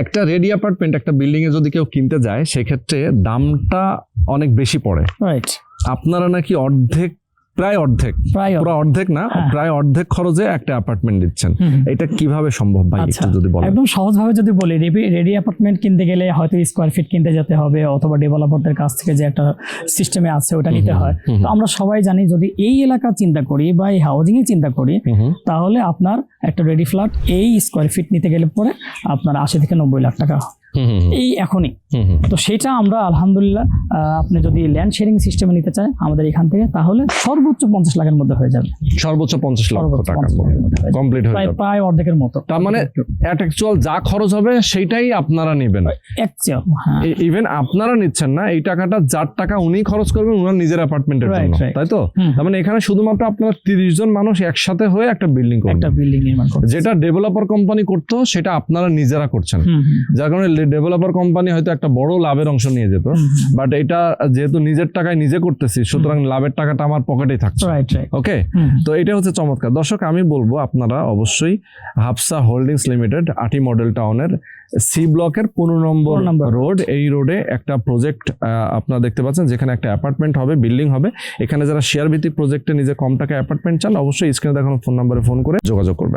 একটা ready apartment একটা building এ যদি কেউ কিনতে যায় সেক্ষেত্রে দামটা অনেক বেশি পড়ে। রাইট। আপনারা নাকি প্রায় অর্ধেক না, প্রায় অর্ধেক খরচে একটা অ্যাপার্টমেন্ট দিচ্ছেন, এটা কিভাবে সম্ভব ভাই একটু যদি বলেন? একদম সহজভাবে যদি বলি, রেডি অ্যাপার্টমেন্ট কিনতে গেলে হয়তো স্কোয়ার ফিট কিনতে যেতে হবে, অথবা ডেভেলপারদের কাছ থেকে যে একটা সিস্টেমে আছে ওটা নিতে হয়। তো আমরা সবাই জানি যদি এই এলাকা চিন্তা করি বা এই হাউজিং এ চিন্তা করি, তাহলে আপনার একটা রেডি ফ্ল্যাট এই স্কোয়ার ফিট নিতে গেলে পরে আপনার 80 থেকে 90 লাখ টাকা এই এখনই। তো সেটা আমরা আলহামদুলিল্লাহ, আপনি যদি ল্যান্ড শেয়ারিং সিস্টেমে নিতে চান আমাদের এখান থেকে, তাহলে সর্বোচ্চ 50 লাখের মধ্যে হয়ে যাবে। সর্বোচ্চ 50 লক্ষ টাকা কমপ্লিট হয়ে যাবে, প্রায় অর্ধেকের মতো। তার মানে অ্যাকচুয়াল যা খরচ হবে সেটাই আপনারা নেবেন। ইভেন আপনারা নিচ্ছেন না, এই টাকাটা যার টাকা উনি খরচ করবেন ওনার নিজের অ্যাপার্টমেন্টের জন্য, তাই তো? তার মানে এখানে শুধুমাত্র আপনারা 30 জন মানুষ একসাথে হয়ে একটা বিল্ডিং নির্মাণ করবেন। যেটা ডেভেলপার কোম্পানি করতো সেটা আপনারা নিজেরা করছেন, যার কারণে ডেভেলপার কোম্পানি হয়তো একটা বড় লাভের অংশ নিয়ে যেত, বাট এটা যেহেতু নিজের টাকায় নিজে করতেছি সুতরাং লাভের টাকাটা আমার পকেটেই থাকছে। ওকে, তো এটা হচ্ছে চমৎকার। দর্শক, আমি বলবো আপনারা অবশ্যই হাফসা হোল্ডিংস লিমিটেড 8 মডেল টাউনের সি ব্লকের 15 নম্বর রোড, এই রোডে একটা প্রজেক্ট আপনারা দেখতে পাচ্ছেন যেখানে একটা অ্যাপার্টমেন্ট হবে, বিল্ডিং হবে। এখানে যারা শেয়ার ভিত্তিক প্রজেক্টে নিজে কম টাকা অ্যাপার্টমেন্ট চান অবশ্যই স্ক্রিনে দেখানো ফোন নাম্বারে ফোন করে যোগাযোগ করবেন।